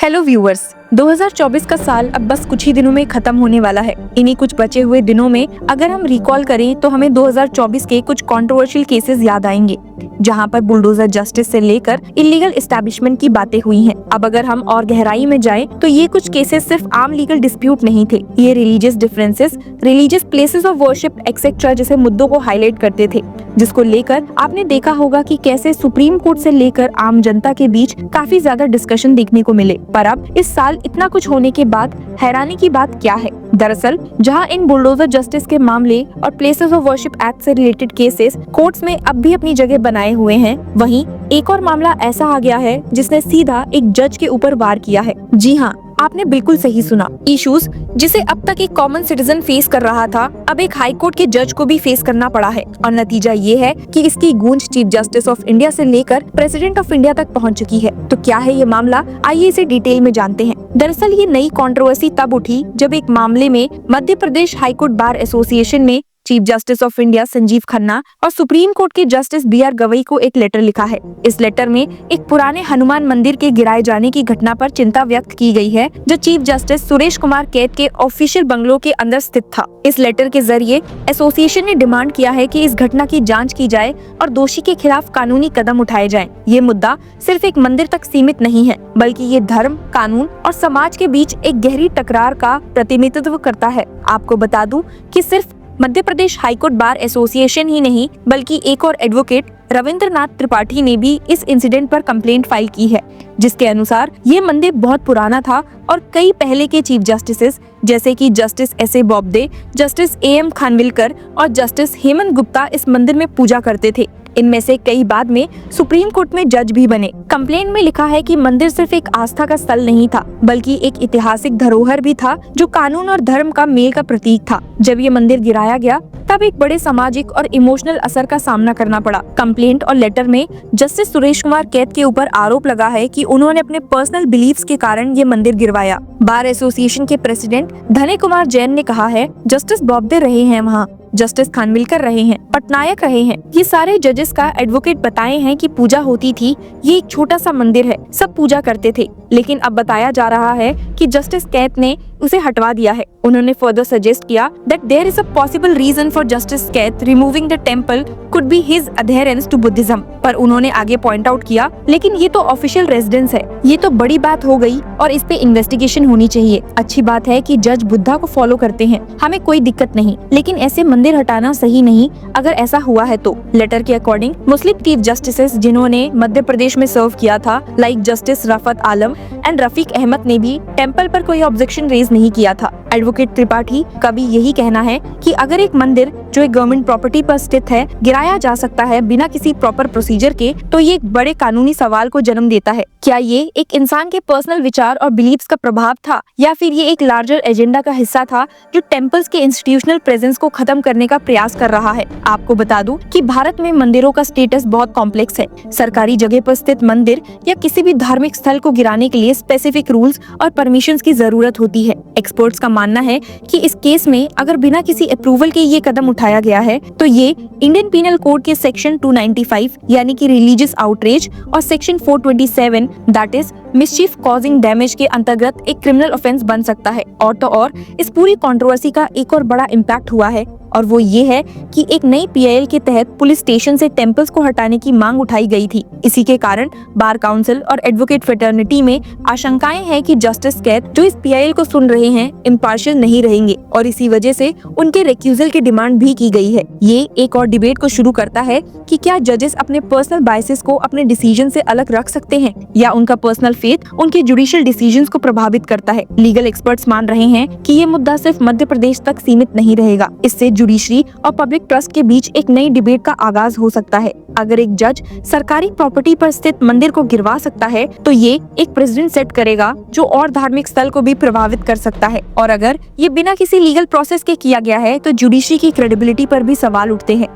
Hello viewers, 2024 का साल अब बस कुछ ही दिनों में खत्म होने वाला है। इन्हीं कुछ बचे हुए दिनों में अगर हम रिकॉल करें तो हमें 2024 के कुछ कंट्रोवर्शियल केसेस याद आएंगे, जहां पर बुलडोजर जस्टिस से लेकर इलीगल एस्टैब्लिशमेंट की बातें हुई हैं। अब अगर हम और गहराई में जाएं तो ये कुछ केसेस सिर्फ आम लीगल डिस्प्यूट नहीं थे। ये religious differences, religious places of worship etcetera जैसे मुद्दों को हाईलाइट करते थे, जिसको लेकर आपने देखा होगा कि कैसे सुप्रीम कोर्ट से लेकर आम जनता के बीच काफी ज्यादा डिस्कशन देखने को मिले। पर अब इस साल इतना कुछ होने के बाद हैरानी की बात क्या है? दरअसल जहां इन बुलडोजर जस्टिस के मामले और प्लेसेस ऑफ वर्शिप एक्ट से रिलेटेड केसेस कोर्ट्स में अब भी अपनी जगह बनाए हुए हैं, वहीं एक और मामला ऐसा आ गया है जिसने सीधा एक जज के ऊपर वार किया है। जी हाँ, आपने बिल्कुल सही सुना। इश्यूज जिसे अब तक एक कॉमन सिटीजन फेस कर रहा था, अब एक हाई कोर्ट के जज को भी फेस करना पड़ा है। और नतीजा ये है कि इसकी गूंज चीफ जस्टिस ऑफ इंडिया से लेकर प्रेसिडेंट ऑफ इंडिया तक पहुंच चुकी है। तो क्या है ये मामला, आइए इसे डिटेल में जानते हैं। दरअसल ये नई कंट्रोवर्सी तब उठी जब एक मामले में Madhya Pradesh high court bar association ने chief justice of India Sanjeev Khanna और सुप्रीम कोर्ट के जस्टिस BR गवई को एक लेटर लिखा है। इस लेटर में एक पुराने हनुमान मंदिर के गिराए जाने की घटना पर चिंता व्यक्त की गई है, जो चीफ जस्टिस सुरेश कुमार कैत के ऑफिशियल बंगलो के अंदर स्थित था। इस लेटर के जरिए एसोसिएशन ने डिमांड किया है कि इस घटना की जांच की जाए और दोषी के खिलाफ कानूनी कदम उठाए जाएं। ये मुद्दा सिर्फ एक मंदिर तक सीमित नहीं है, बल्कि ये धर्म, कानून और समाज के बीच एक गहरी टकरार का प्रतिनिधित्व करता है। आपको बता दूं कि सिर्फ मध्य प्रदेश हाईकोर्ट बार एसोसिएशन ही नहीं, बल्कि एक और एडवोकेट रविंद्रनाथ त्रिपाठी ने भी इस इंसिडेंट पर कंप्लेंट फाइल की है, जिसके अनुसार ये मंदिर बहुत पुराना था और कई पहले के चीफ जस्टिस जैसे कि justice SA Bobde, justice AM Khanwilkar और जस्टिस हेमंत गुप्ता इस मंदिर में पूजा करते थे। इनमें से कई बाद में सुप्रीम कोर्ट में जज भी बने। कंप्लेंट में लिखा है कि मंदिर सिर्फ एक आस्था का स्थल नहीं था, बल्कि एक ऐतिहासिक धरोहर भी था, जो कानून और धर्म का मेल का प्रतीक था। जब ये मंदिर गिराया गया तब एक बड़े सामाजिक और इमोशनल असर का सामना करना पड़ा। कंप्लेंट और लेटर में जस्टिस सुरेश कुमार कैत के ऊपर आरोप लगा है कि उन्होंने अपने पर्सनल बिलीफ्स के कारण ये मंदिर गिरवाया। बार एसोसिएशन के प्रेसिडेंट धने कुमार जैन ने कहा है, जस्टिस बोबडे रहे हैं वहाँ, जस्टिस खानविलकर रहे हैं, पटनायक रहे हैं, ये सारे जजेस का एडवोकेट बताए हैं कि पूजा होती थी, ये एक छोटा सा मंदिर है, सब पूजा करते थे। लेकिन अब बताया जा रहा है कि जस्टिस कैत ने उसे हटवा दिया है। उन्होंने फर्दर सजेस्ट किया that there is a possible reason for justice Kait removing the temple could be his adherence to Buddhism. पर उन्होंने आगे पॉइंट आउट किया, लेकिन ये तो ऑफिशियल रेजिडेंस है, ये तो बड़ी बात हो गई और इस पे इन्वेस्टिगेशन होनी चाहिए। अच्छी बात है कि जज बुद्धा को फॉलो करते हैं, हमें कोई दिक्कत नहीं, लेकिन ऐसे मंदिर हटाना सही नहीं अगर ऐसा हुआ है तो। लेटर के अकॉर्डिंग मुस्लिम चीफ जस्टिस जिन्होंने मध्य प्रदेश में सर्व किया था, like justice Rafat Alam and Rafiq Ahmad ने भी टेम्पल पर कोई ऑब्जेक्शन रेज नहीं किया था। एडवोकेट त्रिपाठी का भी यही कहना है कि अगर एक मंदिर जो एक गवर्नमेंट प्रॉपर्टी पर स्थित है गिराया जा सकता है बिना किसी प्रॉपर प्रोसीजर के, तो ये एक बड़े कानूनी सवाल को जन्म देता है। क्या ये एक इंसान के पर्सनल विचार और बिलीव्स का प्रभाव था, या फिर ये एक लार्जर एजेंडा का हिस्सा था जो टेम्पल्स के इंस्टीट्यूशनल प्रेजेंस को खत्म करने का प्रयास कर रहा है? आपको बता दूं कि भारत में मंदिरों का स्टेटस बहुत कॉम्प्लेक्स है। सरकारी जगह पर स्थित मंदिर या किसी भी धार्मिक स्थल को गिराने के लिए स्पेसिफिक रूल्स और परमिशंस की जरूरत होती है। एक्सपर्ट्स का मानना है कि इस केस में अगर बिना किसी अप्रूवल के ये कदम उठाया गया है तो ये इंडियन पीनल कोड के सेक्शन 295 यानी कि रिलीजियस आउटरेज और section 427 that is mischief causing damage के अंतर्गत एक क्रिमिनल ऑफेंस बन सकता है। और तो और इस पूरी कंट्रोवर्सी का एक और बड़ा इम्पैक्ट हुआ है, और वो ये है कि एक नई PIL के तहत पुलिस स्टेशन से टेम्पल्स को हटाने की मांग उठाई गई थी। इसी के कारण बार काउंसिल और एडवोकेट फ्रेटर्निटी में आशंकाएं हैं कि जस्टिस कैत जो इस PIL को सुन रहे हैं इम्पार्शियल नहीं रहेंगे, और इसी वजह से उनके रेक्यूजल की डिमांड भी की गई है। ये एक और डिबेट को शुरू करता है कि क्या जजेस अपने पर्सनल बायसेस को अपने डिसीजन से अलग रख सकते हैं, या उनका पर्सनल फेथ उनके जुडिशियल डिसीजंस को प्रभावित करता है। लीगल एक्सपर्ट्स मान रहे हैं कि ये मुद्दा सिर्फ मध्य प्रदेश तक सीमित नहीं रहेगा, इससे जुडिशरी और पब्लिक ट्रस्ट के बीच एक नई डिबेट का आगाज हो सकता है। अगर एक जज सरकारी प्रॉपर्टी पर स्थित मंदिर को गिरवा सकता है तो ये एक प्रेसिडेंट सेट करेगा जो और धार्मिक स्थल को भी प्रभावित कर सकता है, और अगर ये बिना किसी लीगल प्रोसेस के किया गया है तो जुडिशरी की क्रेडिबिलिटी पर भी सवाल उठते हैं।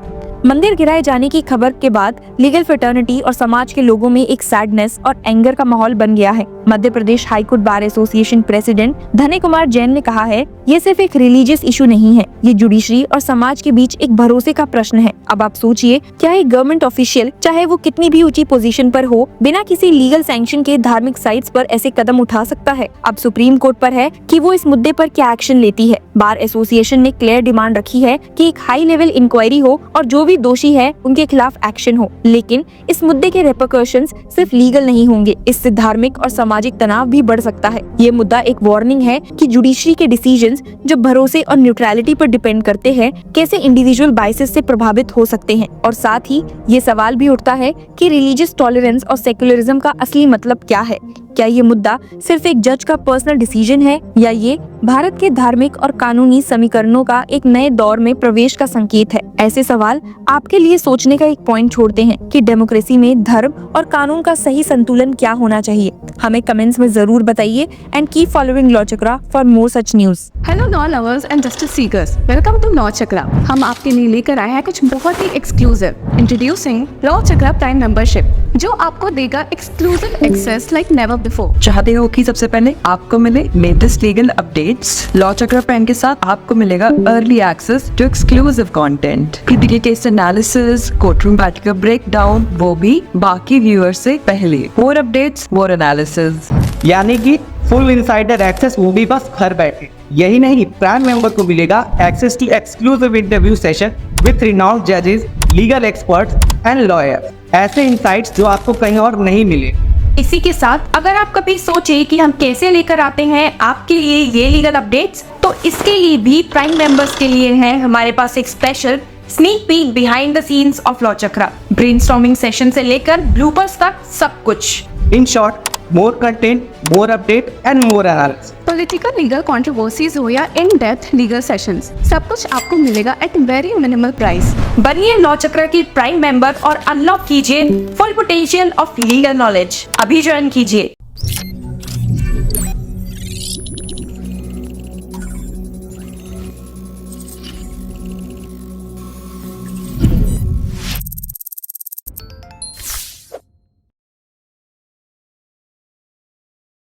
मंदिर गिराए जाने की खबर के बाद लीगल फ्रेटर्निटी और समाज के लोगों में एक सैडनेस और एंगर का माहौल बन गया है। Madhya Pradesh high court bar association president Dhanay Kumar Jain ने कहा है, ये सिर्फ एक रिलीजियस इशू नहीं है, ये जुडिशरी और समाज के बीच एक भरोसे का प्रश्न है। अब आप सोचिए, क्या एक गवर्नमेंट ऑफिशियल, चाहे वो कितनी भी ऊंची पोजीशन पर हो, बिना किसी लीगल सैंक्शन के धार्मिक साइट्स पर ऐसे कदम उठा सकता है? अब सुप्रीम कोर्ट पर है कि वो इस मुद्दे पर क्या एक्शन लेती है। बार एसोसिएशन ने क्लियर डिमांड रखी है कि एक हाई लेवल इंक्वायरी हो और जो भी दोषी है उनके खिलाफ एक्शन हो, लेकिन इस मुद्दे के रेपरकशंस सिर्फ लीगल नहीं होंगे, इससे धार्मिक और सामाजिक तनाव भी बढ़ सकता है। ये मुद्दा एक वार्निंग है कि जुडिशरी के डिसीजंस जो भरोसे और न्यूट्रलिटी पर डिपेंड करते हैं, कैसे इंडिविजुअल बाइसेस से प्रभावित हो सकते हैं। और साथ ही ये सवाल भी उठता है कि रिलीजियस टॉलरेंस और सेक्युलरिज्म का असली मतलब क्या है? क्या ये मुद्दा सिर्फ एक जज का पर्सनल डिसीजन है, या ये भारत के धार्मिक और कानूनी समीकरणों का एक नए दौर में प्रवेश का संकेत है? ऐसे सवाल आपके लिए सोचने का एक पॉइंट छोड़ते हैं कि डेमोक्रेसी में धर्म और कानून का सही संतुलन क्या होना चाहिए। हमें कमेंट्स में जरूर बताइए and keep following law Chakra for more such news. Hello law lovers and justice seekers, welcome to law Chakra. हम आपके लिए लेकर आए हैं कुछ बहुत ही exclusive. Introducing law Chakra prime membership, जो आपको देगा exclusive access like never before. चाहते हो कि सबसे पहले आपको मिले latest legal updates? Law Chakra prime के साथ आपको मिलेगा early access to exclusive content, critical case analysis, courtroom बैठ का ब्रेकडाउन, वो भी बाकी व्यूअर्स से पहले। मोर अपडेट्स, मोर एनालिसिस, यानी कि फुल इनसाइडर एक्सेस, वो भी बस घर बैठे। यही नहीं, प्राइम मेंबर को मिलेगा access to exclusive interview session with renowned जजेस, लीगल एक्सपर्ट्स एंड लॉयर्स। ऐसे इनसाइट्स जो आपको कहीं और नहीं मिले। इसी के साथ अगर आप कभी सोचे कि हम कैसे लेकर आते हैं आपके लिए ये लीगल अपडेट्स, तो इसके लिए भी प्राइम मेंबर्स के लिए है हमारे पास एक special sneak peek behind the scenes of law chakra. Brainstorming session से लेकर ब्लूपर्स तक सब कुछ। In short, more content, more update and more analysis. Political legal controversies हो या इन डेप्थ लीगल सेशंस, सब कुछ आपको मिलेगा एट वेरी मिनिमल प्राइस। बनिए लॉ चक्रा की प्राइम मेंबर और अनलॉक कीजिए full potential of legal knowledge. अभी ज्वाइन कीजिए।